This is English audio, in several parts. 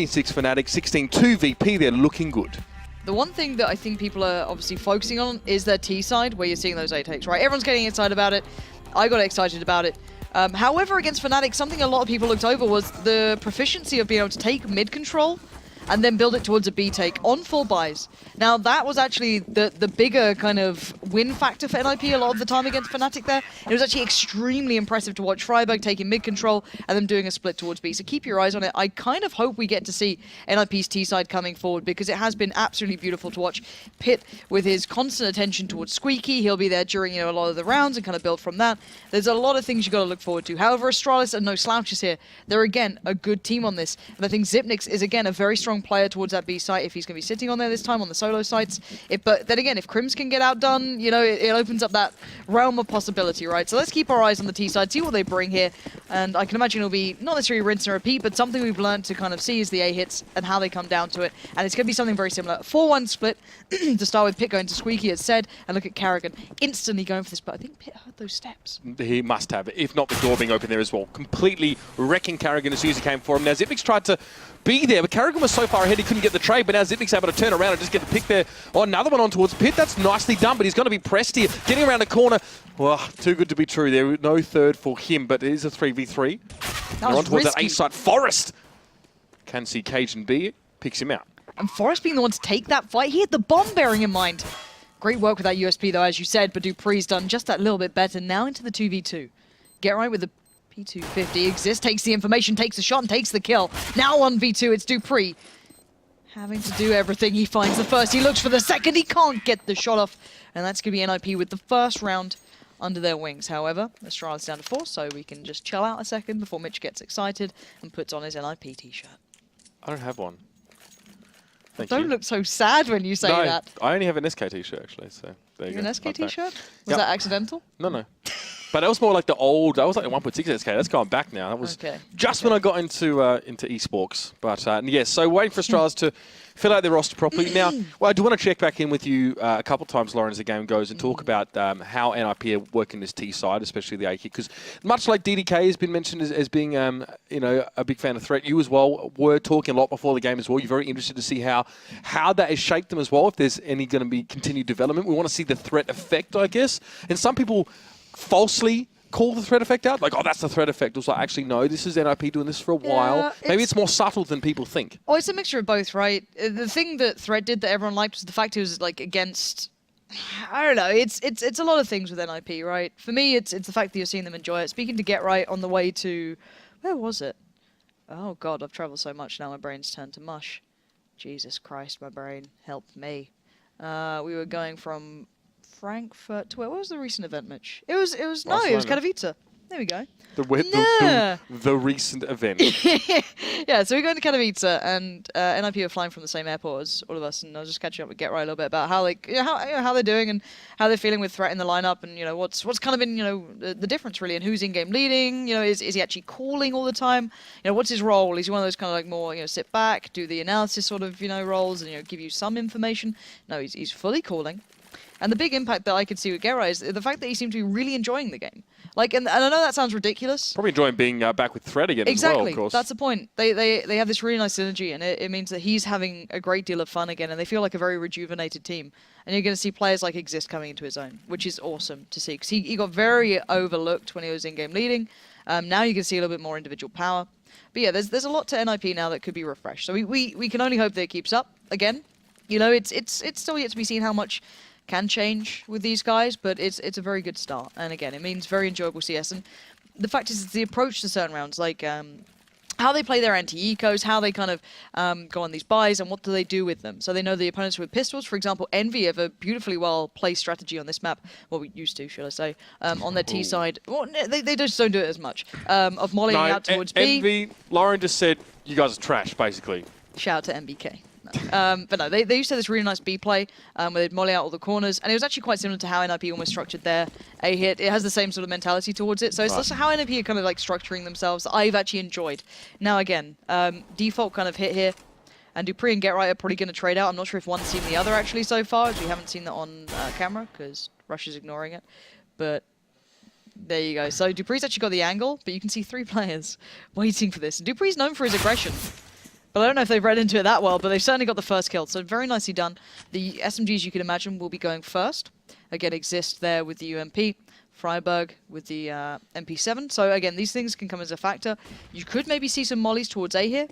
6 Fnatic, 16-2 VP, they're looking good. The one thing that I think people are obviously focusing on is their T side, where you're seeing those 8 takes, right? Everyone's getting excited about it. I got excited about it. However, against Fnatic, something a lot of people looked over was the proficiency of being able to take mid control and then build it towards a B take on full buys. Now, that was actually the bigger kind of win factor for NiP a lot of the time against Fnatic there. It was actually extremely impressive to watch Freiburg taking mid control and then doing a split towards B. So keep your eyes on it. I kind of hope we get to see NiP's T side coming forward because it has been absolutely beautiful to watch. Pit with his constant attention towards Squeaky. He'll be there during a lot of the rounds and kind of build from that. There's a lot of things you've got to look forward to. However, Astralis are no slouches here. They're, again, a good team on this. And I think Xyp9x is, again, a very strong player towards that B site if he's going to be sitting on there this time on the solo sites. But then again, if Crims can get outdone, it opens up that realm of possibility, right? So let's keep our eyes on the T side, see what they bring here. And I can imagine it'll be not necessarily rinse and repeat, but something we've learned to kind of see is the A hits and how they come down to it. And it's going to be something very similar. 4-1 split to start with, Pit going to Squeaky, as said. And look at Karrigan instantly going for this, but I think Pit heard those steps. He must have, if not the door being open there as well. Completely wrecking Karrigan as soon as he came for him. Now, Xyp9x tried to be there, but Karrigan was so far ahead he couldn't get the trade, but now Xyp9x able to turn around and just get the pick there. Oh, another one on towards Pit. That's nicely done, but he's going to be pressed here. Getting around the corner. Well, too good to be true there. No third for him, but it is a 3v3. They're on towards that A side. Forest can see Cajun B. Picks him out. And Forest being the one to take that fight. He had the bomb bearing in mind. Great work with that USP though, as you said, but Dupree's done just that little bit better. Now into the 2v2. Get right with the P250. Exist takes the information, takes the shot, and takes the kill. Now 1v2, it's Dupree. Having to do everything. He finds the first, he looks for the second, he can't get the shot off. And that's going to be NiP with the first round under their wings. However, Astralis down to 4, so we can just chill out a second before Mitch gets excited and puts on his NiP t-shirt. I don't have one. Don't look so sad when you say that. I only have an SK t-shirt actually, so there you go. An SK t-shirt? Was that accidental? No. But that was more like the old, that was like the 1.6 SK. That's going back now. That was just when I got into esports. But yeah, so waiting for Astralis to fill out their roster properly. Now, well, I do want to check back in with you a couple of times, Lauren, as the game goes and talk about how NiP are working this T side, especially the A kit. Because much like DDK has been mentioned as being a big fan of Threat, you as well were talking a lot before the game as well. You're very interested to see how that has shaped them as well, if there's any going to be continued development. We want to see the Threat effect, I guess. And some people falsely call the threat effect out, like, oh, that's the threat effect. It was like, actually, no, this is NiP doing this for a while. Maybe it's more subtle than people think. Oh, it's a mixture of both, right? The thing that Threat did that everyone liked was the fact it was like against, I don't know, it's a lot of things with NiP, right? For me, it's the fact that you're seeing them enjoy it. Speaking to Get Right on the way to, where was it? Oh God, I've traveled so much now, my brain's turned to mush. Jesus Christ, my brain, help me. We were going from Frankfurt to where? What was the recent event, Mitch? It was Katowice. There we go. The recent event. Yeah, so we're going to Katowice, and NiP are flying from the same airport as all of us, and I was just catching up with Get Right a little bit about how how they're doing and how they're feeling with Threat in the lineup, and what's kind of been the difference really, and who's in game leading. Is he actually calling all the time? What's his role? Is he one of those kind of like more sit back, do the analysis sort of roles, and give you some information? No, he's fully calling. And the big impact that I could see with Get Right is the fact that he seemed to be really enjoying the game. Like, and I know that sounds ridiculous. Probably enjoying being back with Threat again as well, of course. That's the point. They have this really nice synergy, and it means that he's having a great deal of fun again, and they feel like a very rejuvenated team. And you're going to see players like Exist coming into his own, which is awesome to see, because he got very overlooked when he was in-game leading. Now you can see a little bit more individual power. But yeah, there's a lot to NiP now that could be refreshed. So we can only hope that it keeps up. Again, it's still yet to be seen how much can change with these guys, but it's a very good start. And again, it means very enjoyable CS. And the fact is, it's the approach to certain rounds, like how they play their anti-ecos, how they kind of go on these buys, and what do they do with them. So they know the opponents with pistols. For example, Envy have a beautifully well-placed strategy on this map. Well, we used to, should I say, on their T side. Well, they just don't do it as much. Of mollying out towards B. Envy, Lauren just said, you guys are trash, basically. Shout out to MBK. But no, they used to have this really nice B play where they'd molly out all the corners, and it was actually quite similar to how NiP almost structured their A hit. It has the same sort of mentality towards it, so it's also how NiP are kind of like structuring themselves that I've actually enjoyed. Now again, default kind of hit here, and Dupree and Get Right are probably going to trade out. I'm not sure if one's seen the other actually so far, as we haven't seen that on camera because Rush is ignoring it, but there you go. So Dupree's actually got the angle, but you can see 3 players waiting for this. And Dupree's known for his aggression. But I don't know if they've read into it that well, but they've certainly got the first kill. So very nicely done. The SMGs, you can imagine, will be going first. Again, Exist there with the UMP. Freiburg with the MP7. So again, these things can come as a factor. You could maybe see some mollies towards A here.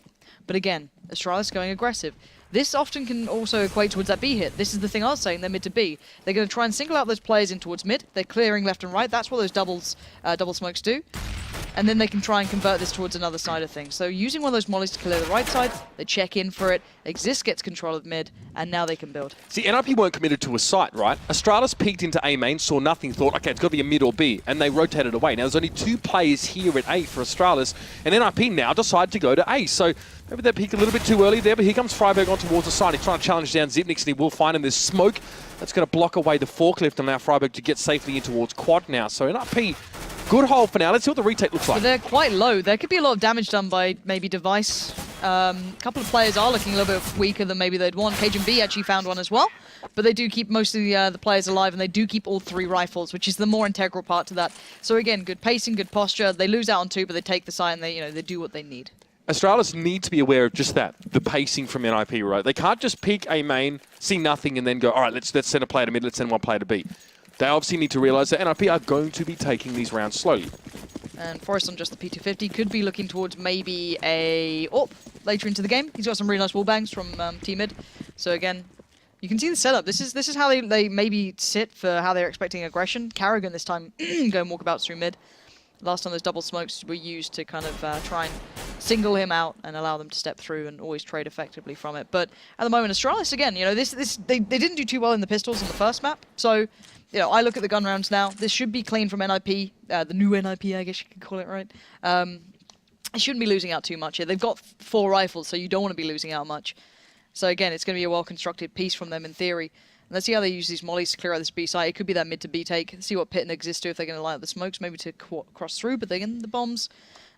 But again, Astralis going aggressive. This often can also equate towards that B hit. This is the thing I was saying, they're mid to B. They're going to try and single out those players in towards mid. They're clearing left and right. That's what those double smokes do. And then they can try and convert this towards another side of things. So using one of those mollies to clear the right side, they check in for it, Exist gets control of mid, and now they can build. See, NiP weren't committed to a site, right? Astralis peeked into A main, saw nothing, thought, okay, it's got to be a mid or B, and they rotated away. Now, there's only 2 players here at A for Astralis, and NiP now decide to go to A. So maybe they peeked a little bit too early there, but here comes Freiburg on towards the side. He's trying to challenge down Zipnix, and he will find him. There's smoke that's going to block away the forklift, and allow Freiburg to get safely in towards quad now. So NiP, good hold for now. Let's see what the retake looks like. But they're quite low. There could be a lot of damage done by maybe Device. A couple of players are looking a little bit weaker than maybe they'd want. Cajun B actually found one as well. But they do keep most of the players alive, and they do keep all 3 rifles, which is the more integral part to that. So again, good pacing, good posture. They lose out on 2, but they take the side, and they do what they need. Astralis need to be aware of just that, the pacing from NiP, right? They can't just peek A main, see nothing, and then go, all right, let's send a player to mid, let's send one player to B. They obviously need to realize that NiP are going to be taking these rounds slowly. And Forrest on just the P250 could be looking towards maybe a AWP later into the game. He's got some really nice wall bangs from T-mid. So again, you can see the setup. This is how they maybe sit for how they're expecting aggression. Carrigan this time going walkabouts through mid. Last time those double smokes were used to kind of try and single him out and allow them to step through and always trade effectively from it. But at the moment, Astralis, again, they didn't do too well in the pistols on the first map. So, I look at the gun rounds now. This should be clean from NiP, the new NiP, I guess you could call it, right? They shouldn't be losing out too much here. They've got 4 rifles, so you don't want to be losing out much. So again, it's going to be a well-constructed piece from them in theory. And let's see how they use these mollies to clear out this B site. It could be that mid to B take. See what Pit and Exist do if they're going to line up the smokes, maybe to cross through. But again, the bombs,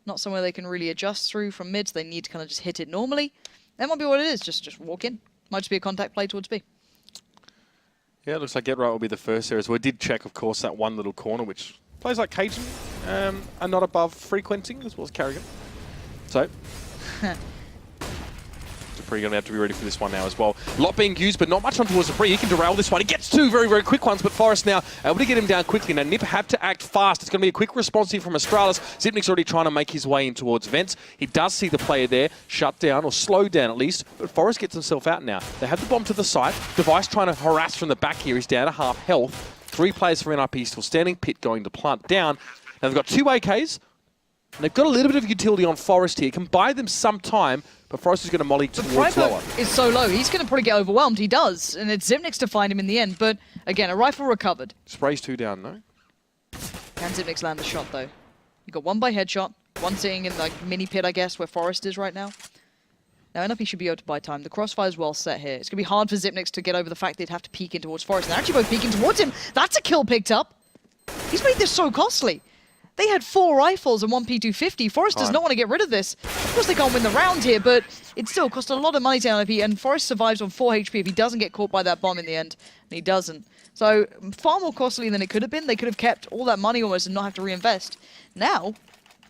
not somewhere they can really adjust through from mid, so they need to kind of just hit it normally. That might be what it is. Just walk in. Might just be a contact play towards B. Yeah, it looks like Get Right will be the first area. So we did check, of course, that one little corner, which players like Cajun are not above frequenting, as well as Carrigan. So, Dupree going to have to be ready for this one now as well. A lot being used, but not much on towards Dupree. He can derail this one. He gets 2 very, very quick ones, but Forrest now able to get him down quickly. Now, NiP have to act fast. It's going to be a quick response here from Astralis. Zipnik's already trying to make his way in towards vents. He does see the player there, shut down, or slowed down at least, but Forrest gets himself out now. They have the bomb to the side. Device trying to harass from the back here. He's down to half health. 3 players for NiP still standing. Pit going to plant down. Now, they've got 2 AKs. And they've got a little bit of utility on Forrest here. Can buy them some time, but Forrest is going to molly towards lower. Is so low. He's going to probably get overwhelmed. He does. And it's Zipnix to find him in the end. But again, a rifle recovered. Sprays 2 down, no? Can Zipnix land the shot, though? You got 1 by headshot. 1 sitting in like mini pit, I guess, where Forrest is right now. Now, NiP should be able to buy time. The crossfire is well set here. It's going to be hard for Zipnix to get over the fact they'd have to peek in towards Forrest. They're actually both peeking towards him. That's a kill picked up. He's made this so costly. They had 4 rifles and 1 P250. Forrest does not want to get rid of this. Of course, they can't win the round here, but it still cost a lot of money to NiP, and Forrest survives on 4 HP if he doesn't get caught by that bomb in the end, and he doesn't. So, far more costly than it could have been. They could have kept all that money almost and not have to reinvest. Now,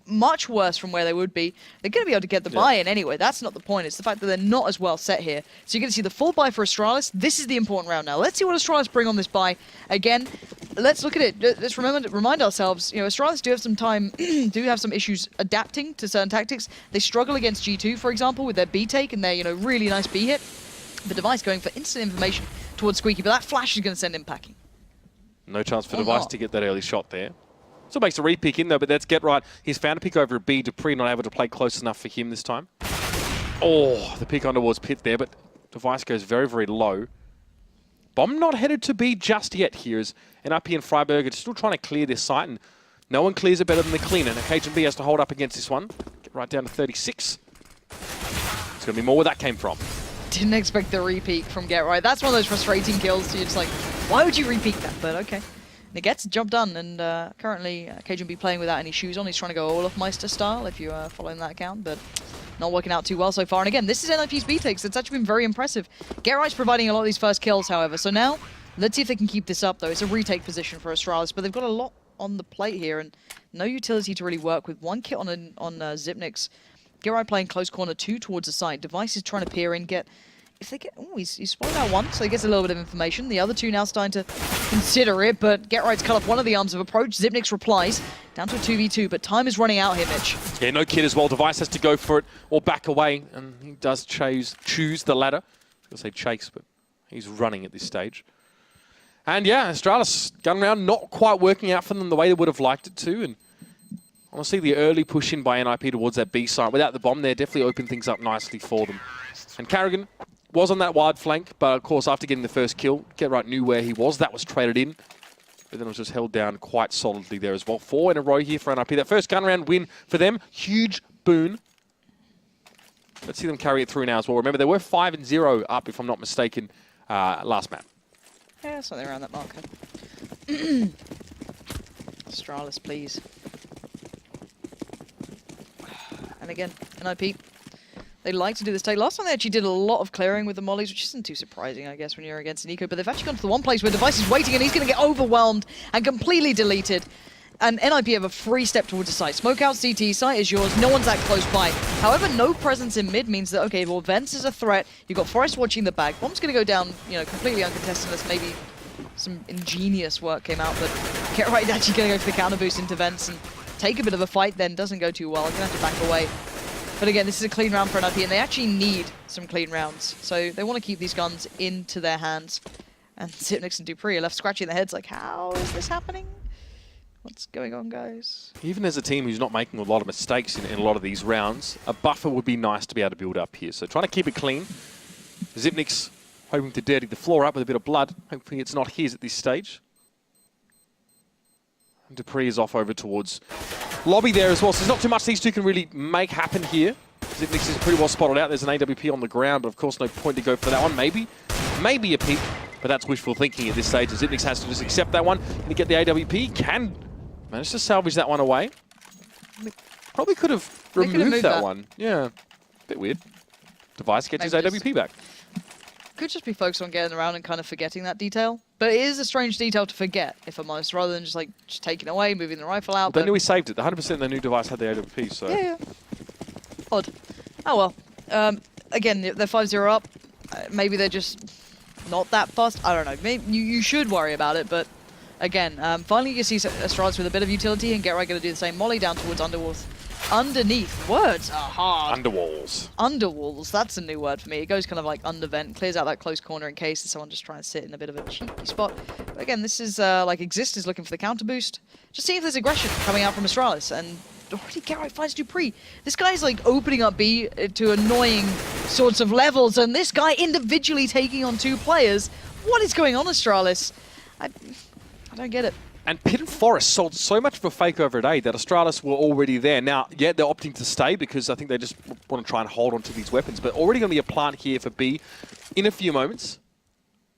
much worse from where they would be. They're going to be able to get the buy-in anyway. That's not the point. It's the fact that they're not as well set here. So you're going to see the full buy for Astralis. This is the important round now. Let's see what Astralis bring on this buy. Again, let's look at it. Let's remind ourselves, Astralis do have some time, do have some issues adapting to certain tactics. They struggle against G2, for example, with their B take and their, really nice B hit. The Device going for instant information towards Squeaky, but that flash is going to send him packing. No chance for Device to get that early shot there. Still makes a re-pick in though, but that's Get Right. He's found a pick over a B. Dupree not able to play close enough for him this time. Oh, the pick on towards Pit there, but Device goes very, very low. Bomb not headed to B just yet here as NiP and Freiburg are still trying to clear this site, and no one clears it better than the cleaner. And Cajun B has to hold up against this one. Get right down to 36. It's going to be more where that came from. Didn't expect the re-peek from Get Right. That's one of those frustrating kills. You're just like, why would you re-peek that? But okay. And it gets the job done, and currently Cajun B playing without any shoes on. He's trying to go Olaf Meister style, if you're following that account, but not working out too well so far. And again, this is NiP's B takes. It's actually been very impressive. Get Right's providing a lot of these first kills, however. So now, let's see if they can keep this up, though. It's a retake position for Astralis, but they've got a lot on the plate here, and no utility to really work with. 1 kit on Zipnix. Get Right playing close corner 2 towards the side. Device is trying to peer in, get... If they get... Oh, he's spotted out one, so he gets a little bit of information. The other two now starting to consider it, but Get Right's cut off one of the arms of approach. Xyp9x replies. Down to a 2v2, but time is running out here, Mitch. Yeah, no kid as well. Device has to go for it or back away, and he does choose the latter. I was going to say chase, but he's running at this stage. And yeah, Astralis gun round not quite working out for them the way they would have liked it to, and honestly, the early push in by NiP towards that B site without the bomb there definitely opened things up nicely for them. And Carrigan was on that wide flank, but of course after getting the first kill, Get Right knew where he was. That was traded in, but then it was just held down quite solidly there as well. 4 in a row here for NiP. That first gun round win for them, huge boon. Let's see them carry it through now as well. Remember, they were 5-0 up, if I'm not mistaken, last map. Yeah, something around that marker. Astralis, please. And again, NiP, they like to do this take. Last time they actually did a lot of clearing with the mollies, which isn't too surprising, I guess, when you're against Nico. But they've actually gone to the one place where Device is waiting, and he's going to get overwhelmed and completely deleted. And NiP have a free step towards the site. Smoke out CT, site is yours, no one's that close by. However, no presence in mid means that, okay, well, Vents is a threat. You've got Forest watching the back. Bomb's going to go down, you know, completely uncontested unless maybe some ingenious work came out. But Get Right actually going to go for the counter boost into Vents and take a bit of a fight then. Doesn't go too well. Going to have to back away. But again, this is a clean round for NiP, and they actually need some clean rounds. So they want to keep these guns into their hands. And Xyp9x and dupreeh are left scratching their heads like, how is this happening? What's going on, guys? Even as a team who's not making a lot of mistakes in a lot of these rounds, a buffer would be nice to be able to build up here. So trying to keep it clean. Xyp9x hoping to dirty the floor up with a bit of blood. Hopefully it's not his at this stage. And dupreeh is off over towards lobby there as well. So there's not too much these two can really make happen here. Xyp9x is pretty well spotted out. There's an AWP on the ground, but of course no point to go for that one. Maybe a peek, but that's wishful thinking at this stage. Xyp9x has to just accept that one and get the AWP. Can manage to salvage that one away. Probably could have removed that one. Yeah, bit weird. Device gets his AWP back. Could just be focused on getting around and kind of forgetting that detail. But it is a strange detail to forget, if I'm honest, rather than just taking away, moving the rifle out. Well, they knew he saved it. 100% they knew Device had the AWP, so... Yeah. Odd. Oh well. Again, they're 5-0 up. Maybe they're just not that fast. I don't know. Maybe you should worry about it, but again, finally you see Astralis with a bit of utility, and Get Right going to do the same. Molly down towards Underwolf. Underneath. Words are hard. Underwalls. Underwalls. That's a new word for me. It goes kind of like under vent, clears out that close corner in case someone just trying to sit in a bit of a cheeky spot. But again, this is like Exist is looking for the counter boost. Just seeing if there's aggression coming out from Astralis, and already Get Right finds dupreeh. This guy's like opening up B to annoying sorts of levels, and this guy individually taking on 2 players. What is going on, Astralis? I don't get it. And Pit and Forest sold so much of a fake over at A that Astralis were already there. Now, yeah, they're opting to stay because I think they just want to try and hold on to these weapons. But already going to be a plant here for B in a few moments.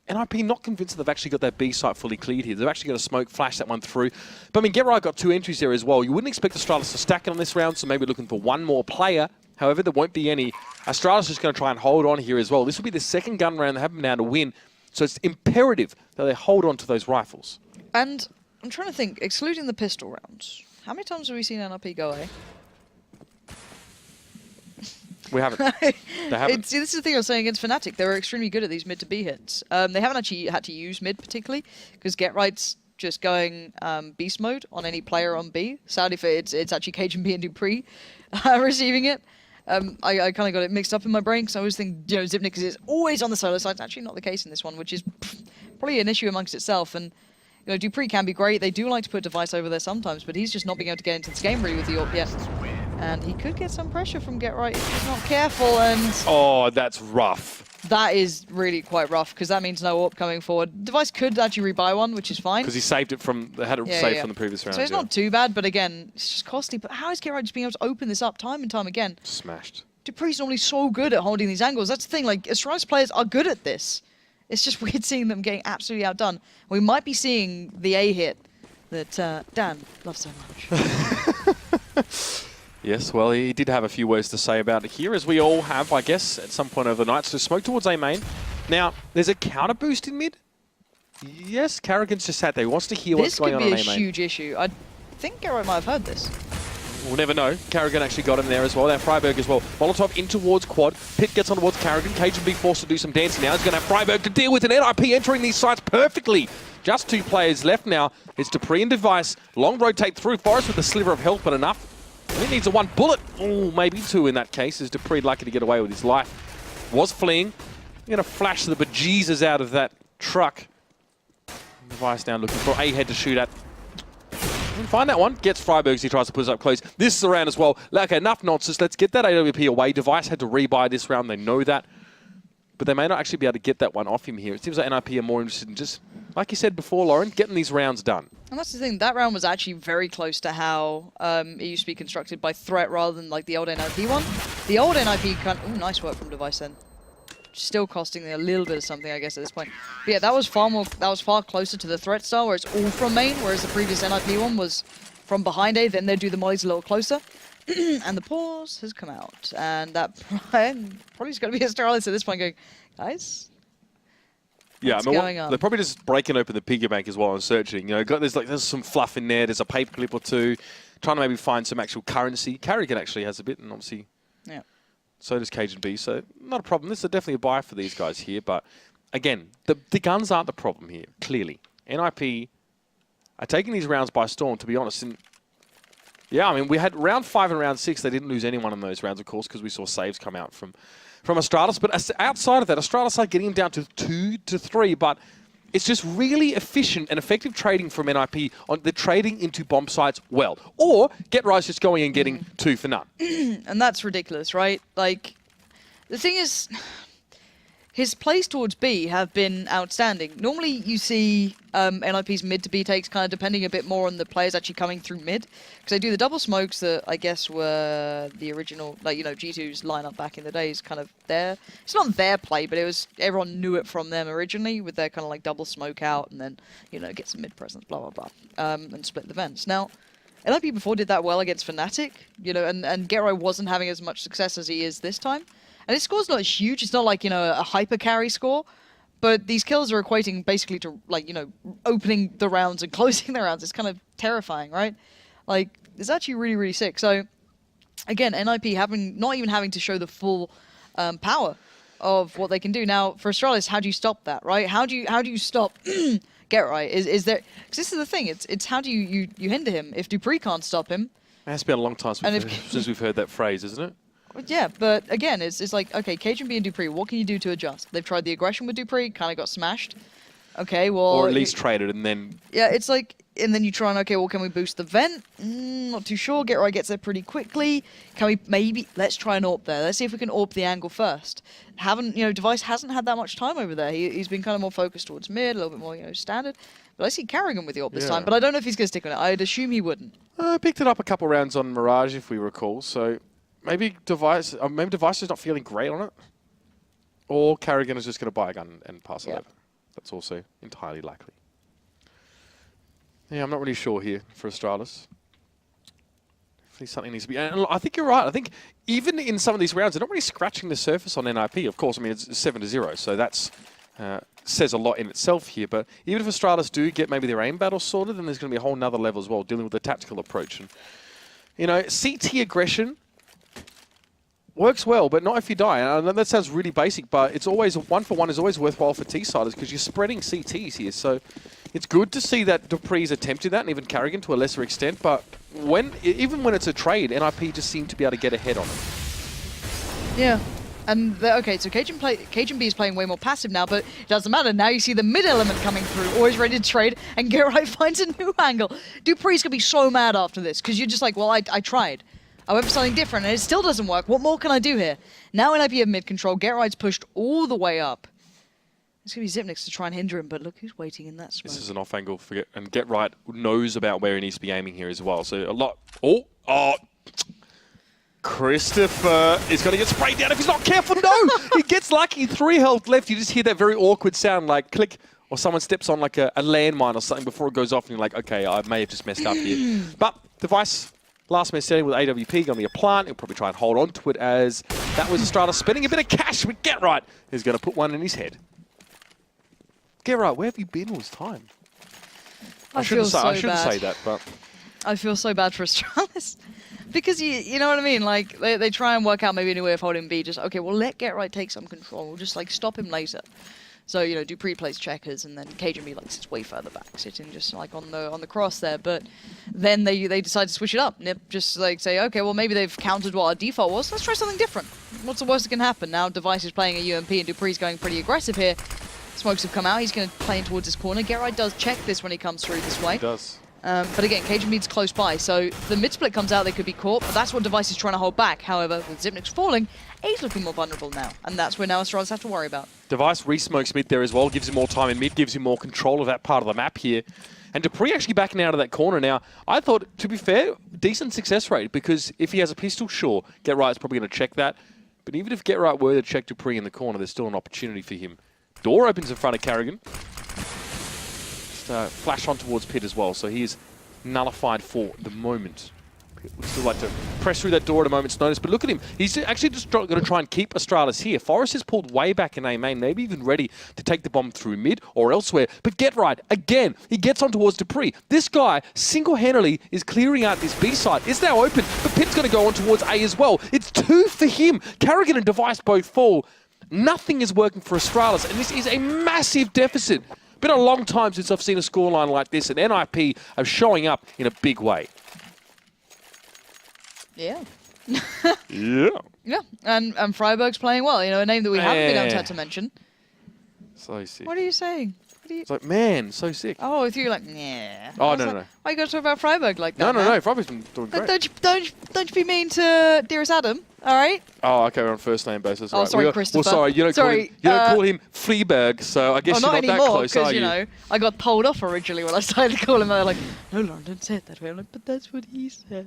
NiP not convinced that they've actually got that B site fully cleared here. They've actually got a smoke, flash that one through. But I mean, Get Right got 2 entries there as well. You wouldn't expect Astralis to stack it on this round, so maybe looking for one more player. However, there won't be any. Astralis is going to try and hold on here as well. This will be the second gun round they have now to win. So it's imperative that they hold on to those rifles. And I'm trying to think, excluding the pistol rounds, how many times have we seen NiP go A? We haven't. They haven't. See, this is the thing I was saying against Fnatic. They were extremely good at these mid to B hits. They haven't actually had to use mid particularly because Get Right's just going beast mode on any player on B. Sadly, for it's actually Cajun B and dupreeh receiving it. I kind of got it mixed up in my brain because I always think Xyp9x is always on the solo side. It's actually not the case in this one, which is probably an issue amongst itself. And dupreeh can be great. They do like to put Device over there sometimes, but he's just not being able to get into this game really with the AWP yet. And he could get some pressure from Get Right if he's not careful, and... Oh, that's rough. That is really quite rough, because that means no AWP coming forward. Device could actually rebuy one, which is fine. Because he saved it from... They had it saved from the previous round. So it's not too bad, but again, it's just costly. But how is Get Right just being able to open this up time and time again? Smashed. dupreeh's normally so good at holding these angles. That's the thing, like, Astralis players are good at this. It's just weird seeing them getting absolutely outdone. We might be seeing the A hit that Dan loves so much. Yes, well, he did have a few words to say about it here, as we all have, I guess, at some point over the night. So smoke towards A main. Now, there's a counter boost in mid. Yes, Carrigan's just sat there. He wants to hear what's going on A main. This could be a huge issue. I think Garrett might have heard this. we'll never know. Carrigan actually got him there as well. Now Freiberg as well. Molotov in towards quad. Pit gets on towards Carrigan. Cajun be forced to do some dancing now. He's going to have Freiberg to deal with an NiP entering these sites perfectly. Just 2 players left now. It's Dupree and Device. Long rotate through. Forrest with a sliver of health, but enough. And he needs a 1 bullet. Oh, maybe 2 in that case. Is Dupree lucky to get away with his life? Was fleeing. Going to flash the bejesus out of that truck. Device now looking for a head to shoot at. Find that one. Gets Freiberg as he tries to put us up close. This is the round as well. Okay, enough nonsense. Let's get that AWP away. Device had to rebuy this round. They know that. But they may not actually be able to get that one off him here. It seems like NiP are more interested in just, like you said before, Lauren, getting these rounds done. And that's the thing. That round was actually very close to how it used to be constructed by threat rather than like the old NiP one. The old NiP kind of... Ooh, nice work from Device then. Still costing a little bit of something, I guess, at this point. But yeah, that was far closer to the threat style, where it's all from main, whereas the previous NiP one was from behind A, then they'd do the mollies a little closer. And the pause has come out. And that probably is going to be Astralis at this point going, guys, yeah, what's going on? They're probably just breaking open the piggy bank as well and searching. You know, there's some fluff in there. There's a paperclip or 2. Trying to maybe find some actual currency. Carrigan actually has a bit, and obviously... Yeah. So does Cajun B, so not a problem. This is definitely a buy for these guys here, but again, the guns aren't the problem here, clearly. NiP are taking these rounds by storm, to be honest. And yeah, I mean, we had round 5 and round 6. They didn't lose anyone in those rounds, of course, because we saw saves come out from Astralis. But outside of that, Astralis are getting them down to 2 to 3, but it's just really efficient and effective trading from NiP on the trading into bomb sites well. Or Get Rise just going and getting 2 for none. And that's ridiculous, right? Like, the thing is, his plays towards B have been outstanding. Normally you see NiP's mid to B takes kind of depending a bit more on the players actually coming through mid. Because they do the double smokes that I guess were the original, like, you know, G2's lineup back in the days, kind of their... It's not their play, but it was... Everyone knew it from them originally with their kind of like double smoke out and then, you know, get some mid presence, blah, blah, blah. And split the vents. Now, NiP before did that well against Fnatic, you know, and Gerai wasn't having as much success as he is this time. And his score's not huge. It's not like, you know, a hyper carry score. But these kills are equating basically to, like, you know, opening the rounds and closing the rounds. It's kind of terrifying, right? Like, it's actually really, really sick. So, again, NiP not even having to show the full power of what they can do. Now, for Astralis, how do you stop that, right? How do you stop Get Right? Is there... Because this is the thing. It's how do you hinder him? If Dupree can't stop him... It's been a long time since we've heard that phrase, isn't it? Yeah, but again, it's like, okay, Cajun B and Dupree, what can you do to adjust? They've tried the aggression with Dupree, kind of got smashed. Okay, well... Or at least traded and then... Yeah, it's like, and then you try and, okay, well, can we boost the vent? Not too sure. Get Right gets there pretty quickly. Can we maybe... Let's try and AWP there. Let's see if we can AWP the angle first. Device hasn't had that much time over there. He's been kind of more focused towards mid, a little bit more, you know, standard. But I see Carrigan with the AWP this time, but I don't know if he's going to stick on it. I'd assume he wouldn't. I picked it up a couple rounds on Mirage, if we recall, so... Maybe Device is not feeling great on it. Or Carrigan is just going to buy a gun and pass it over. That's also entirely likely. Yeah, I'm not really sure here for Astralis. Definitely something needs to be... And I think you're right. I think even in some of these rounds, they're not really scratching the surface on NiP. Of course, I mean, it's 7-0, so that's... says a lot in itself here, but even if Astralis do get maybe their aim battle sorted, then there's going to be a whole nother level as well, dealing with the tactical approach. And, you know, CT aggression... works well, but not if you die. And I know that sounds really basic, but it's always 1-for-1 is always worthwhile for T-siders because you're spreading CTs here. So it's good to see that Dupree's attempted that, and even Carrigan to a lesser extent. But even when it's a trade, NiP just seem to be able to get ahead on it. Yeah. And, okay, so Cajun B is playing way more passive now, but it doesn't matter. Now you see the mid element coming through, always ready to trade, and Gerai finds a new angle. Dupree's going to be so mad after this, because you're just like, well, I tried. I went for something different, and it still doesn't work. What more can I do here? Now NiP have mid-control. Get Right's pushed all the way up. It's going to be Zipnix to try and hinder him, but look who's waiting in that smoke. This is an off-angle, and Get Right knows about where he needs to be aiming here as well. So a lot... Oh! Christopher is going to get sprayed down if he's not careful. No! He gets lucky. 3 health left. You just hear that very awkward sound like click, or someone steps on like a landmine or something before it goes off, and you're like, okay, I may have just messed up here. But Device... Last man standing with AWP, going to be a plant. He'll probably try and hold on to it as that was Astralis spending a bit of cash with Get Right. He's going to put one in his head. Get Right, where have you been all this time? I shouldn't say that, but... I feel so bad for Astralis. because you know what I mean? Like, they try and work out maybe a new way of holding B. Just, okay, well, let Get Right take some control. We'll just, like, stop him later. So, you know, Dupree plays checkers, and then KGB, like, sits way further back, sitting just, like, on the cross there. But then they decide to switch it up. NiP just, like, say, okay, well, maybe they've countered what our default was. Let's try something different. What's the worst that can happen? Now Device is playing a UMP, and Dupree's going pretty aggressive here. Smokes have come out. He's going to play in towards his corner. Get Right does check this when he comes through this way. He does. But again, KGB's close by, so the mid-split comes out, they could be caught, but that's what Device is trying to hold back. However, with Xyp9x falling, A's looking more vulnerable now, and that's where now Astralis have to worry about. Device re-smokes mid there as well, gives him more time in mid, gives him more control of that part of the map here. And Dupree actually backing out of that corner now. I thought, to be fair, decent success rate, because if he has a pistol, sure, Get Right's probably going to check that. But even if Get Right were to check Dupree in the corner, there's still an opportunity for him. Door opens in front of Carrigan. Just flash on towards Pit as well, so he is nullified for the moment. Would still like to press through that door at a moment's notice, but look at him. He's actually just going to try and keep Astralis here. Forest is pulled way back in A main, maybe even ready to take the bomb through mid or elsewhere. But Get Right, again, he gets on towards Dupree. This guy single-handedly is clearing out this B side. It's now open, but Pit's going to go on towards A as well. It's 2 for him. Carrigan and Device both fall. Nothing is working for Astralis, and this is a massive deficit. Been a long time since I've seen a scoreline like this, and NiP are showing up in a big way. Yeah. Yeah. Yeah, and Freiburg's playing well. You know, a name that we haven't been able to mention. So sick. What are you saying? It's like, man, so sick. Oh, if you're like, yeah. Oh, no. Why you got to talk about Freiburg like that? No. Freiburg's been doing great. Don't you be mean to dearest Adam, all right? Oh, okay, we're on first name basis. Oh, right. sorry, Christopher. Well, sorry, you don't call him Freiburg, so I guess you're not that close, are you? Because, you know, I got told off originally when I started to call him. They're like, no, Lauren, don't say it that way. I'm like, but that's what he said.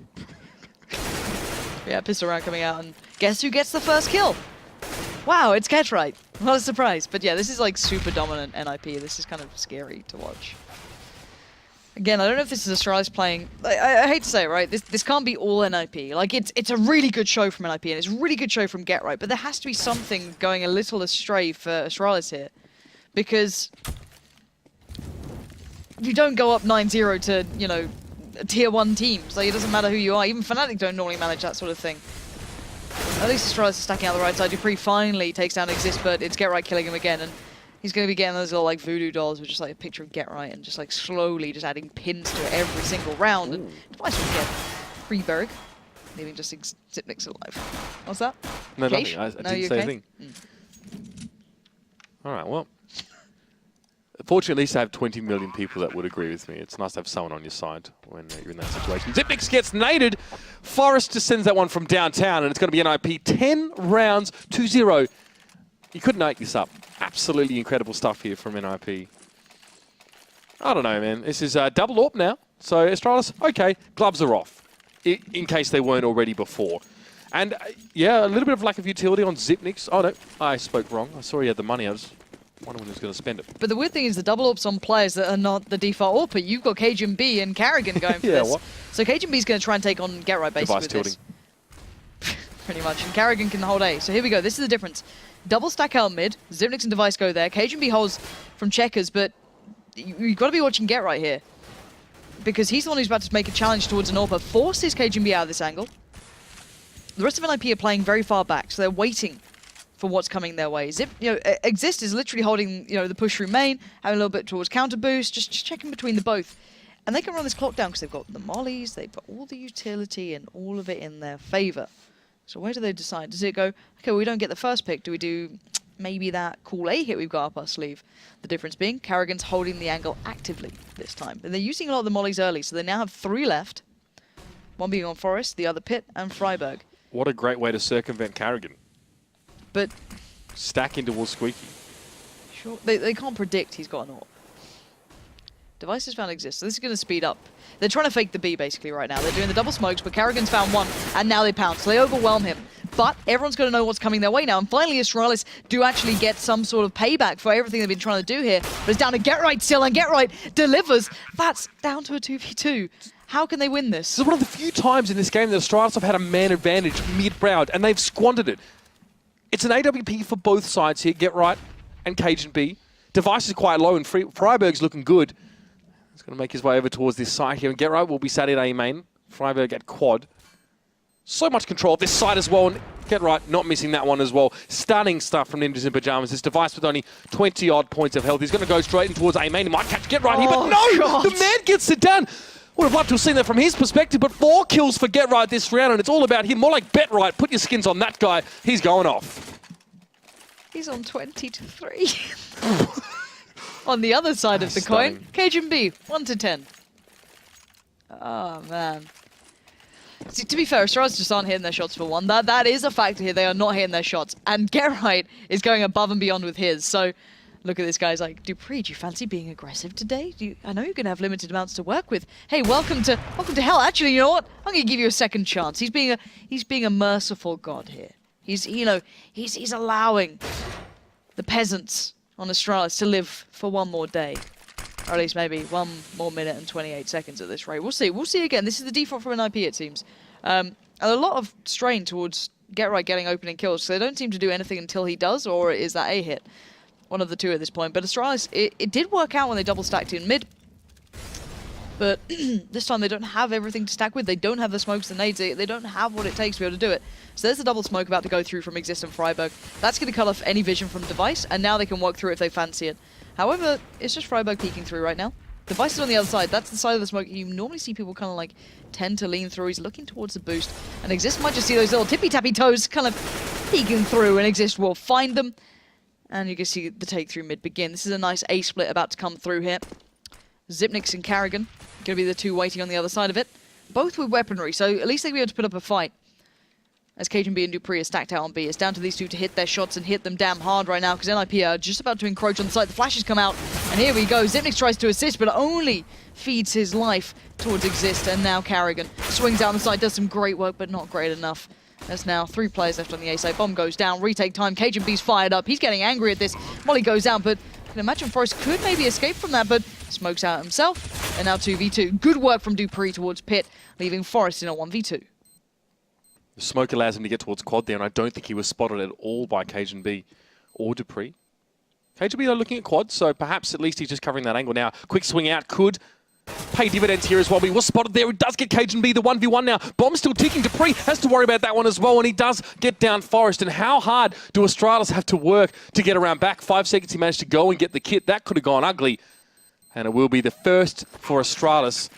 Yeah, pistol round coming out, and guess who gets the first kill? Wow, it's Get Right. What a surprise. But yeah, this is like super dominant NiP. This is kind of scary to watch. Again, I don't know if this is Astralis playing. I hate to say it, right? This can't be all NiP. Like, it's a really good show from NiP, and it's a really good show from Get Right, but there has to be something going a little astray for Astralis here. Because you don't go up 9-0 to, you know, tier 1 teams. Like, it doesn't matter who you are. Even Fnatic don't normally manage that sort of thing. At least Astralis is stacking out the right side. Dupree finally takes down Exist, but it's Get Right killing him again. And he's going to be getting those little like voodoo dolls with just like a picture of Get Right and just like slowly just adding pins to it every single round. And Device will get Freeberg, leaving just Xyp9x alive. What's that? No, Keish? nothing. I didn't say anything. All right, well. Fortunately, at least I have 20 million people that would agree with me. It's nice to have someone on your side when you're in that situation. Xyp9x gets naded. Forest just sends that one from downtown, and it's going to be NiP 10 rounds, 2-0. You couldn't make this up. Absolutely incredible stuff here from NiP. I don't know, man. This is double AWP now. So Astralis, okay, gloves are off, in case they weren't already before. And yeah, a little bit of lack of utility on Xyp9x. Oh no, I spoke wrong. I saw he had the money. I was wondering when he was going to spend it. But the weird thing is the double AWPs on players that are not the default AWPer. You've got KGB and Carrigan going for this. What? So KGB's going to try and take on Get Right basically with this. Pretty much. And Carrigan can hold A. So here we go. This is the difference. Double stack out mid. Xyp9x and Device go there. KGB holds from checkers, but you've got to be watching Get Right here. Because he's the one who's about to make a challenge towards an AWPer. Forces KGB out of this angle. The rest of NiP are playing very far back, so they're waiting for what's coming their way. Exist is literally holding, the push through main, having a little bit towards counter boost, just checking between the both. And they can run this clock down because they've got the mollies, they've got all the utility and all of it in their favor. So where do they decide? Does it go, okay, well, we don't get the first pick. Do we do maybe that cool A hit we've got up our sleeve? The difference being Carrigan's holding the angle actively this time. And they're using a lot of the mollies early, so they now have 3 left. One being on Forest, the other Pit, and Freiburg. What a great way to circumvent Carrigan. But stack into towards Squeaky. Sure. They can't predict he's got an AWP. Devices found Exist, so this is going to speed up. They're trying to fake the B basically right now. They're doing the double smokes, but Carrigan's found one, and now they pounce. So they overwhelm him. But everyone's going to know what's coming their way now. And finally, Astralis do actually get some sort of payback for everything they've been trying to do here. But it's down to Get Right still, and Get Right delivers. That's down to a 2v2. How can they win this? This is one of the few times in this game that Astralis have had a man advantage mid-round, and they've squandered it. It's an AWP for both sides here, Get Right and Cajun B. Device is quite low, and Freiburg's looking good. He's going to make his way over towards this side here, and Get Right will be sat at A main. Freiburg at quad. so much control of this side as well. And get right, not missing that one as well. Stunning stuff from Ninjas in Pajamas. This device with only 20-odd points of health. He's going to go straight in towards A main. He might catch Get Right here, but no! God. The man gets it done. Would have loved to have seen that from his perspective, but 4 kills for Get Right this round, and it's all about him. More like Bet Right. Put your skins on that guy. He's going off. He's on 20-3. On the other side of the coin, Cajun B, 1 to 10. Oh, man. See, to be fair, Astralis just aren't hitting their shots for one. That is a factor here. They are not hitting their shots. And Get Right is going above and beyond with his. So look at this guy's like, Dupree, do you fancy being aggressive today? I know you're going to have limited amounts to work with. Hey, welcome to hell. Actually, you know what? I'm going to give you a second chance. He's being a merciful god here. He's allowing the peasants on Astralis to live for one more day. Or at least maybe 1 more minute and 28 seconds at this rate. We'll see. We'll see again. This is the default from NiP, it seems. And a lot of strain towards Get Right getting opening kills, so they don't seem to do anything until he does, or is that A hit? One of the two at this point. But Astralis, it did work out when they double stacked in mid. But this time they don't have everything to stack with. They don't have the smokes, the nades. They don't have what it takes to be able to do it. So there's the double smoke about to go through from Exist and Freiburg. That's going to cut off any vision from Device, and now they can work through it if they fancy it. However, it's just Freiburg peeking through right now. Device is on the other side. That's the side of the smoke you normally see people kind of like tend to lean through. He's looking towards the boost. And Exist might just see those little tippy-tappy toes kind of peeking through, and Exist will find them. And you can see the take through mid begin. This is a nice A split about to come through here. Zipnix and Carrigan going to be the two waiting on the other side of it. Both with weaponry, so at least they'll be able to put up a fight. As Cajun B and Dupree are stacked out on B. It's down to these two to hit their shots and hit them damn hard right now, because NiP are just about to encroach on the site. The flashes come out, and here we go. Zipnix tries to assist, but only feeds his life towards Exist, and now Carrigan swings out on the side, does some great work, but not great enough. There's now 3 players left on the A side. Bomb goes down, retake time. Cajun B's fired up. He's getting angry at this. Molly goes down, but I can imagine Forrest could maybe escape from that, but smokes out himself. And now 2v2. Good work from Dupree towards Pit, leaving Forrest in a 1v2. The smoke allows him to get towards quad there, and I don't think he was spotted at all by Cajun B or Dupree. Cajun B are looking at quad, so perhaps at least he's just covering that angle now. Quick swing out could pay dividends here as well. But he was spotted there. He does get Cajun B the 1v1 now. Bomb still ticking. Dupree has to worry about that one as well, and he does get down Forrest. And how hard do Astralis have to work to get around back? 5 seconds he managed to go and get the kit. That could have gone ugly. And it will be the first for Astralis.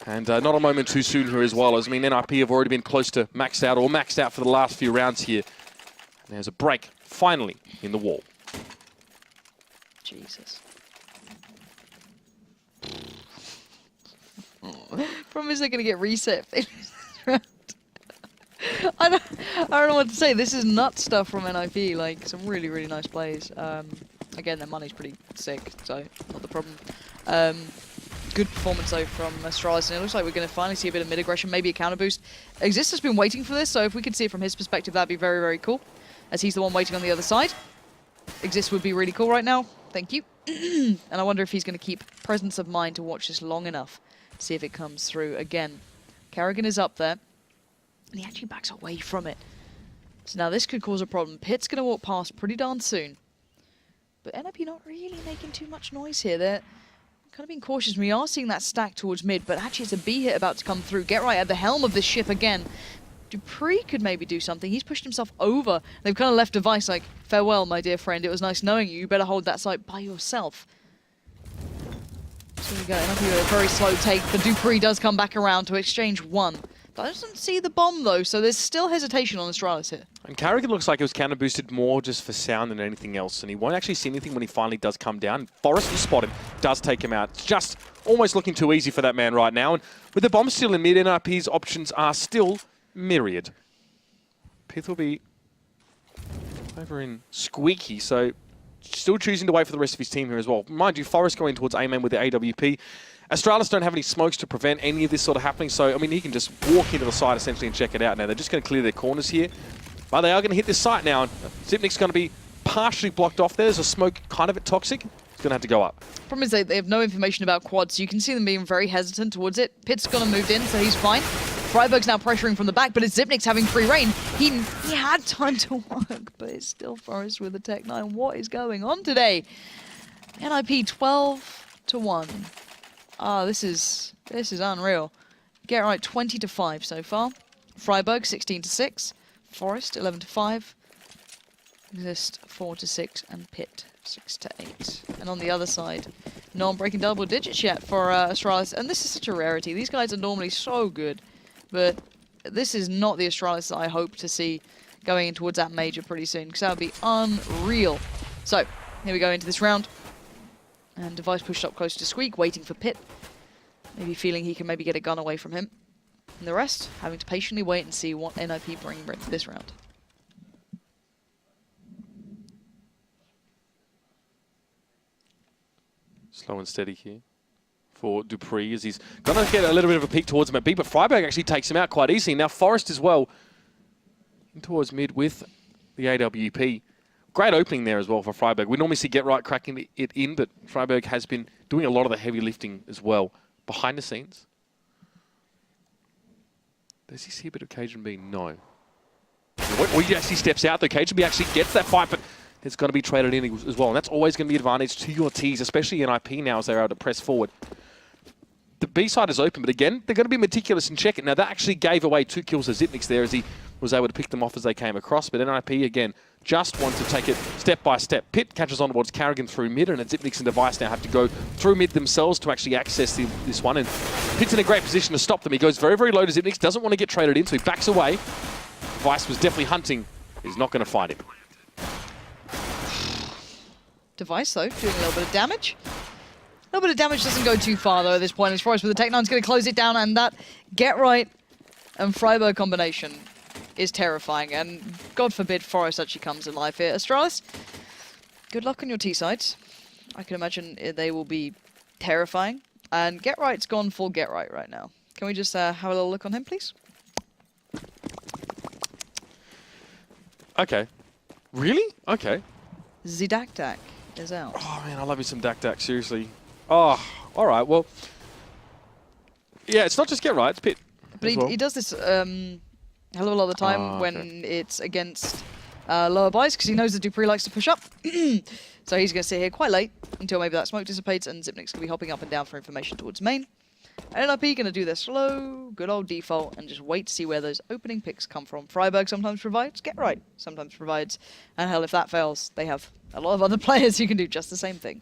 And not a moment too soon here as well. As I mean, NiP have already been close to maxed out or maxed out for the last few rounds here. And there's a break, finally, in the wall. Jesus. Problem is they're going to get reset. I don't know what to say. This is nut stuff from NiP. Like, some really, really nice plays. Again, their money's pretty sick, so not the problem. Good performance, though, from Astralis, and it looks like we're going to finally see a bit of mid-aggression, maybe a counter boost. Exist has been waiting for this, so if we could see it from his perspective, that'd be very, very cool, as he's the one waiting on the other side. Exist would be really cool right now. Thank you. And I wonder if he's going to keep presence of mind to watch this long enough to see if it comes through again. Carrigan is up there, and he actually backs away from it. So now this could cause a problem. Pit's going to walk past pretty darn soon. But NiP not really making too much noise here. They're kind of being cautious. We are seeing that stack towards mid, but actually it's a B hit about to come through. Get Right at the helm of this ship again. Dupree could maybe do something. He's pushed himself over. They've kind of left Device like, farewell, my dear friend. It was nice knowing you. You better hold that site by yourself. So we go. NiP a very slow take, but Dupree does come back around to exchange one. Doesn't see the bomb, though, so there's still hesitation on Astralis here. And Carrigan looks like it was counter-boosted more just for sound than anything else, and he won't actually see anything when he finally does come down. Forrest is spotted, does take him out. It's just almost looking too easy for that man right now, and with the bomb still in mid, NiP's options are still myriad. Pith will be over in Squeaky, so still choosing to wait for the rest of his team here as well. Mind you, Forrest going towards A-main with the AWP. Astralis don't have any smokes to prevent any of this sort of happening, so, I mean, he can just walk into the site essentially and check it out now. They're just going to clear their corners here, but they are going to hit this site now. Zipnik's going to be partially blocked off there. There's a smoke kind of at Toxic. He's going to have to go up. Problem is they have no information about quad, so you can see them being very hesitant towards it. Pitt's gone and moved in, so he's fine. Freiburg's now pressuring from the back, but it's Zipnik's having free reign. He had time to work, but it's still Forrest with the Tech 9. What is going on today? NiP 12-1. Oh, this is unreal. Get right, 20-5 so far. Freiburg 16-6, Forest 11-5, Exist 4-6, and Pit 6-8. And on the other side, no one breaking double digits yet for Astralis, and this is such a rarity. These guys are normally so good, but this is not the Astralis that I hope to see going in towards that major pretty soon, because that would be unreal. So, here we go into this round. And Device pushed up close to Squeak, waiting for Pit. Maybe feeling he can maybe get a gun away from him. And the rest, having to patiently wait and see what NiP bring this round. Slow and steady here for Dupree as he's going to get a little bit of a peek towards him at B, but Freiburg actually takes him out quite easily. Now Forest as well in towards mid with the AWP. Great opening there as well for Freiburg. We normally see Get Right cracking it in, but Freiburg has been doing a lot of the heavy lifting as well behind the scenes. Does he see a bit of Cajun B? No. Well, he actually steps out though. Cajun B actually gets that fight, but it's going to be traded in as well. And that's always going to be an advantage to your Ts, especially NiP now as they're able to press forward. The B side is open, but again, they're going to be meticulous and check it. Now, that actually gave away 2 kills to Zipnix there as he was able to pick them off as they came across. But NiP, again, just want to take it step by step. Pit catches on towards Carrigan through mid, and Zipnix and Device now have to go through mid themselves to actually access this one. And Pit's in a great position to stop them. He goes very, very low to Zipnix, doesn't want to get traded in, so he backs away. Device was definitely hunting. He's not going to find him. Device, though, doing a little bit of damage. A little bit of damage doesn't go too far, though, at this point. As Forest with the Tech-9's going to close it down, and that Get Right and Freiburg combination is terrifying. And God forbid Forest actually comes alive here. Astralis, good luck on your T-sides. I can imagine they will be terrifying. And Get Right's gone full Get right now. Can we just have a little look on him, please? Okay. Really? Okay. Zidak is out. Oh, man, I love you some Dak, seriously. Oh, all right, well. Yeah, it's not just Get Right, it's Pit. But he does this hell of a lot of the time when it's against lower buys, because he knows that Dupree likes to push up. So he's going to sit here quite late until maybe that smoke dissipates, and Zipnix going to be hopping up and down for information towards main. And NiP going to do their slow, good old default, and just wait to see where those opening picks come from. Freiburg sometimes provides, Get Right sometimes provides, and hell, if that fails, they have a lot of other players who can do just the same thing.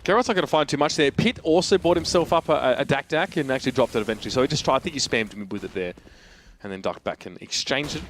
Get Right's not going to find too much there. Pit also bought himself up a Dak and actually dropped it eventually. So he just tried, I think he spammed him with it there, and then ducked back and exchanged it.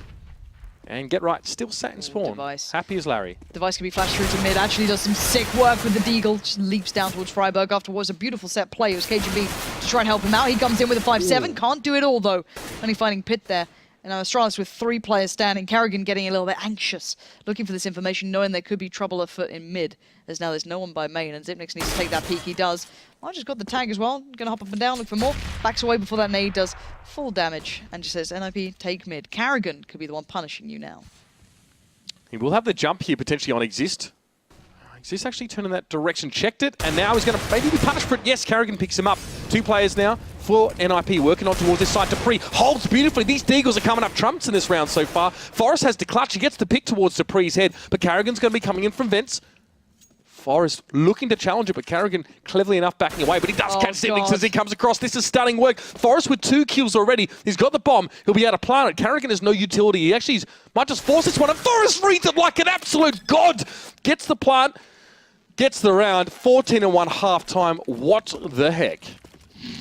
And Get Right still sat in spawn. Device. Happy as Larry. Device can be flashed through to mid. Actually does some sick work with the Deagle. Just leaps down towards Freiburg after what was a beautiful set play. It was KGB to try and help him out. He comes in with a 5-7. Can't do it all, though. Only finding Pit there. And now Astralis with 3 players standing. Carrigan getting a little bit anxious, looking for this information, knowing there could be trouble afoot in mid. As now there's no one by main, and Zipnix needs to take that peek. He does. I just got the tag as well. Gonna hop up and down, look for more. Backs away before that nade does full damage, and just says, NiP, take mid. Carrigan could be the one punishing you now. He will have the jump here potentially on Exist. Exist actually turned in that direction, checked it, and now he's going to maybe be punished for it. Yes, Carrigan picks him up. 2 players now for NiP working on towards this side. Dupree holds beautifully. These Deagles are coming up trumps in this round so far. Forest has the clutch. He gets the pick towards Dupree's head, but Carrigan's going to be coming in from vents. Forest looking to challenge it, but Carrigan cleverly enough backing away, but he does catch Zipnix as he comes across. This is stunning work. Forest with 2 kills already. He's got the bomb. He'll be able to plant it. Carrigan has no utility. He actually might just force this one, and Forest reads it like an absolute god. Gets the plant, gets the round. 14-1 half-time. What the heck?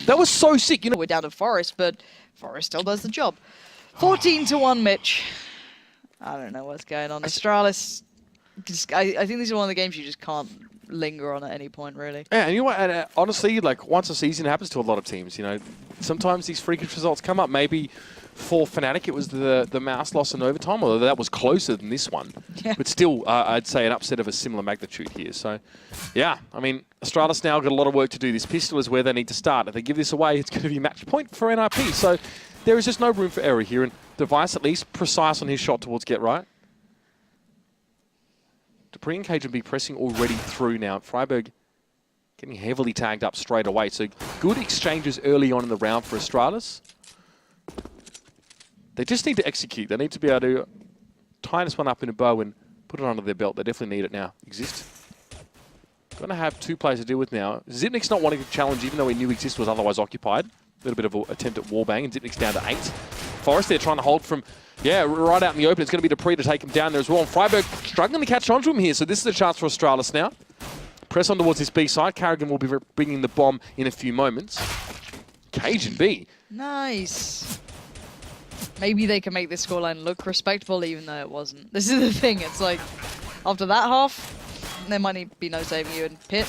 That was so sick. You know, we're down to Forest, but Forest still does the job. 14-1, Mitch. I don't know what's going on. Astralis. I think these are one of the games you just can't linger on at any point, really. Yeah, and you know what? And, honestly, like once a season happens to a lot of teams, you know, sometimes these freakish results come up. Maybe for Fnatic, it was the mouse loss in overtime, although that was closer than this one. Yeah. But still, I'd say an upset of a similar magnitude here. So, yeah, I mean, Astralis now got a lot of work to do. This pistol is where they need to start. If they give this away, it's going to be match point for NiP. So there is just no room for error here. And Device, at least, precise on his shot towards Get Right. Dupree and Cajun be pressing already through now. Freiburg getting heavily tagged up straight away. So good exchanges early on in the round for Astralis. They just need to execute. They need to be able to tie this one up in a bow and put it under their belt. They definitely need it now. Exist. Going to have 2 players to deal with now. Zipnix not wanting to challenge, even though he knew Exist was otherwise occupied. A little bit of an attempt at wallbang, and Zipnix down to 8. Forest there trying to hold from, right out in the open. It's going to be Dupree to take him down there as well. And Freiburg struggling to catch onto him here. So this is a chance for Astralis now. Press on towards this B side. Carrigan will be bringing the bomb in a few moments. Cajun B. Nice. Maybe they can make this scoreline look respectable, even though it wasn't. This is the thing. It's like, after that half, there might be no saving you. And Pit,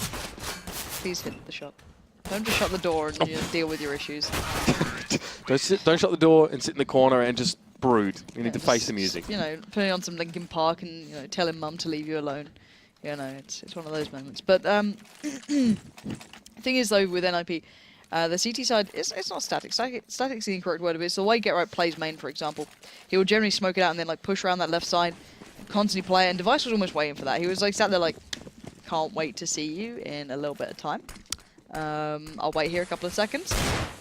please hit the shot. Don't just shut the door and deal with your issues. Don't shut the door and sit in the corner and just brood. You need to face the music. You know, putting on some Linkin Park and telling mum to leave you alone. You know, it's one of those moments. But the thing is, though, with NiP, the CT side, it's not static. Static's the incorrect word of it. So the way Get Right plays main, for example, he will generally smoke it out and then like push around that left side, constantly play it. And Device was almost waiting for that. He was like sat there like, can't wait to see you in a little bit of time. I'll wait here a couple of seconds.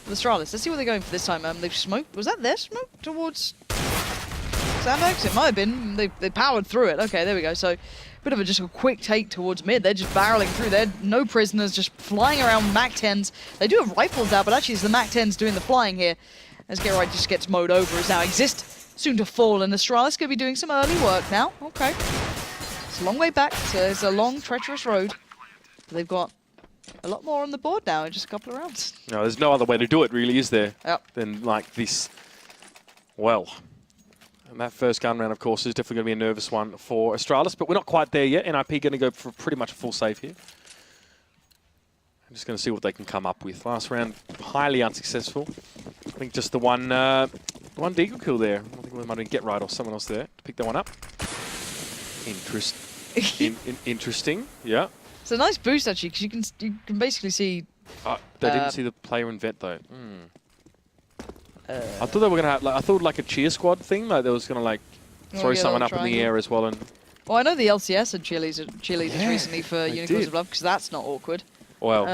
The Astralis, let's see what they're going for this time. They've smoked. Was that their smoke towards Sandbags? It might have been. They powered through it. Okay, there we go. So, bit of just a quick take towards mid. They're just barreling through. They're no prisoners, just flying around MAC-10s. They do have rifles out, but actually it's the MAC-10s doing the flying here. As Get Right just gets mowed over as now Exist soon to fall. And Astralis going to be doing some early work now. Okay. It's a long way back, so it's a long, treacherous road. But they've got a lot more on the board now in just a couple of rounds. No, there's no other way to do it, really, is there? Yep. Than like this. Well, and that first gun round, of course, is definitely going to be a nervous one for Astralis, but we're not quite there yet. NiP going to go for pretty much a full save here. I'm just going to see what they can come up with. Last round, highly unsuccessful. I think just the one deagle kill there. I think we might have Get Right or someone else there to pick that one up. Interesting, yeah. It's a nice boost, actually, because you can basically see... they didn't see the player in Vet, though. I thought they were going to have, I thought like a cheer squad thing, like they was going to like throw someone up in the air as well. And well, I know the LCS had cheerleaders recently for Unicorns of Love, because that's not awkward. Well,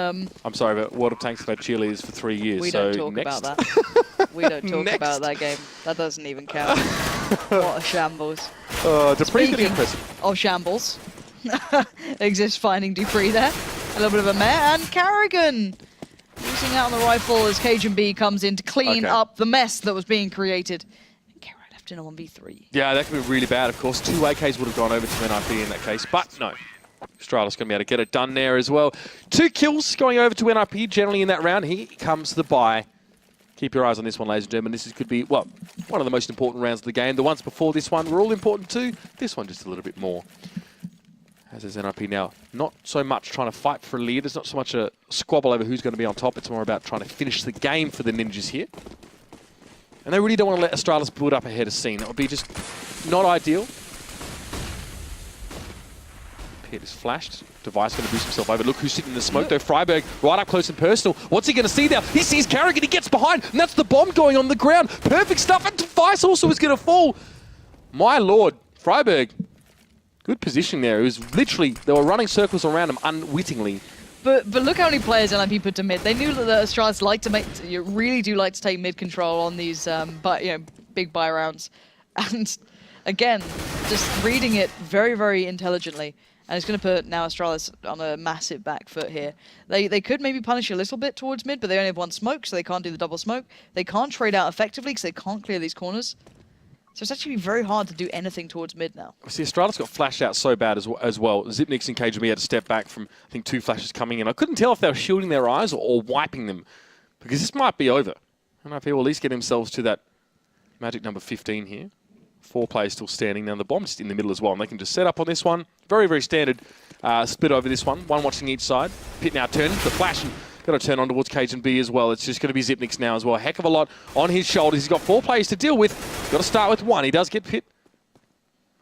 I'm sorry, but World of Tanks have had cheerleaders for 3 years. We don't talk about that. We don't talk about that game. That doesn't even count. What a shambles. Dupree's getting impressive. Of shambles. Exist finding Dupree there. A little bit of a mare, and Carrigan losing out on the rifle as Cajun B comes in to clean up the mess that was being created. And Get Right left in a 1v3. Yeah, that could be really bad, of course. 2 AKs would have gone over to NiP in that case, but no. Astralis going to be able to get it done there as well. 2 kills going over to NiP generally in that round. Here comes the bye. Keep your eyes on this one, ladies and gentlemen. This could be, well, one of the most important rounds of the game. The ones before this one were all important too. This one just a little bit more. As is NiP now, not so much trying to fight for a lead. It's not so much a squabble over who's going to be on top. It's more about trying to finish the game for the Ninjas here. And they really don't want to let Astralis build up ahead of scene. That would be just not ideal. Pit is flashed. Device going to boost himself over. Look who's sitting in the smoke though. Freiburg right up close and personal. What's he going to see now? He sees Carrigan. He gets behind. And that's the bomb going on the ground. Perfect stuff. And Device also is going to fall. My lord. Freiburg. Good position there. It was literally, they were running circles around him unwittingly. But look how many players NiP put to mid. They knew that the Astralis like to really do like to take mid control on these big buy rounds. And again, just reading it very, very intelligently. And it's going to put now Astralis on a massive back foot here. They could maybe punish a little bit towards mid, but they only have 1 smoke, so they can't do the double smoke. They can't trade out effectively because they can't clear these corners. So it's actually very hard to do anything towards mid now. See, Astralis got flashed out so bad as well. Zipnix and KGB had to step back from, I think, 2 flashes coming in. I couldn't tell if they were shielding their eyes or wiping them, because this might be over. NiP will at least get themselves to that magic number 15 here. 4 players still standing. Now the bomb's just in the middle as well, and they can just set up on this one. Very, very standard split over this one. 1 watching each side. Pit now turning the flash and got to turn on towards Cajun B as well. It's just going to be Zipnix now as well. A heck of a lot on his shoulders. He's got 4 players to deal with. Got to start with 1. He does get Pit.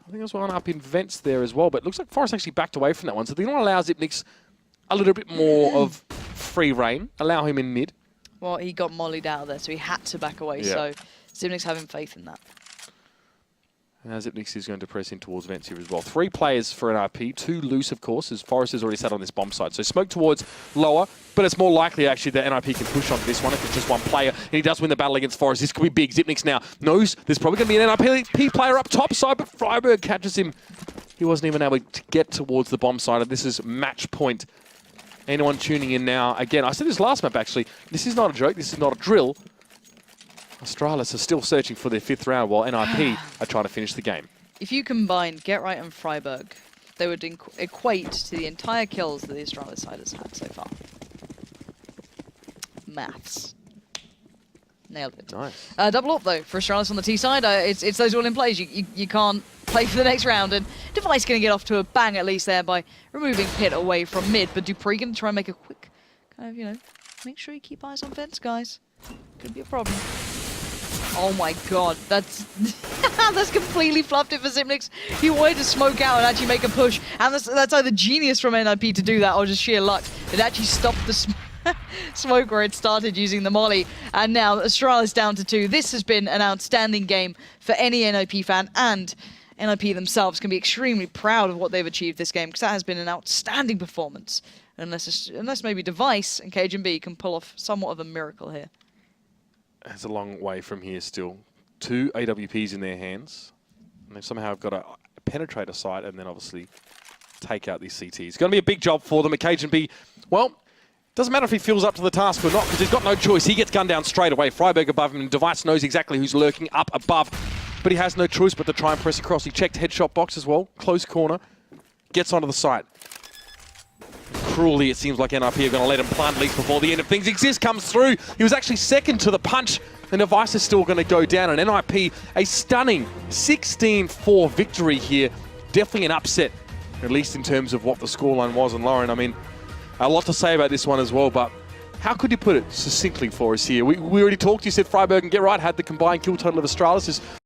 I think there's one up in Vents there as well, but it looks like Forest actually backed away from that one. So they're going to allow Zipnix a little bit more of free reign. Allow him in mid. Well, he got mollied out of there, so he had to back away. Yeah. So Zipnix having faith in that. Now Zipnix is going to press in towards Vents here as well. 3 players for NiP, 2 loose, of course, as Forest has already sat on this bomb site. So smoke towards lower, but it's more likely, actually, that NiP can push onto this one if it's just 1 player. And he does win the battle against Forest. This could be big. Zipnix now knows there's probably going to be an NiP player up top side, but Freiburg catches him. He wasn't even able to get towards the bomb side. And this is match point. Anyone tuning in now, again, I said this last map, actually. This is not a joke. This is not a drill. Astralis are still searching for their 5th round while NiP are trying to finish the game. If you combine Get Right and Freiburg, they would equate to the entire kills that the Astralis side has had so far. Maths. Nailed it. Nice. Double up, though, for Astralis on the T side. It's those all-in plays. You can't play for the next round, and Device going to get off to a bang at least there by removing Pit away from mid, but Dupree going to try and make a quick, kind of, you know, make sure you keep eyes on fence, guys. Could be a problem. Oh my god, that's that's completely fluffed it for Zipnix. He wanted to smoke out and actually make a push, and that's either genius from NiP to do that or just sheer luck. It actually stopped the smoke where it started using the molly, and now Astralis down to 2. This has been an outstanding game for any NiP fan, and NiP themselves can be extremely proud of what they've achieved this game, because that has been an outstanding performance. Unless maybe Device and Cajun can pull off somewhat of a miracle here. It's a long way from here still. 2 AWPs in their hands. And they somehow have got to penetrate a site and then obviously take out these CTs. It's going to be a big job for them. Cajun, well, doesn't matter if he feels up to the task or not, because he's got no choice. He gets gunned down straight away. Freiburg above him, and Device knows exactly who's lurking up above. But he has no choice but to try and press across. He checked headshot box as well. Close corner. Gets onto the site. Cruelly, it seems like NiP are going to let him plant at least before the end of things. Exist comes through. He was actually second to the punch. And Device is still going to go down. And NiP, a stunning 16-4 victory here. Definitely an upset, at least in terms of what the scoreline was. And Lauren, I mean, a lot to say about this one as well, but how could you put it succinctly for us here? We already talked. You said Freiburg and Get Right had the combined kill total of Astralis.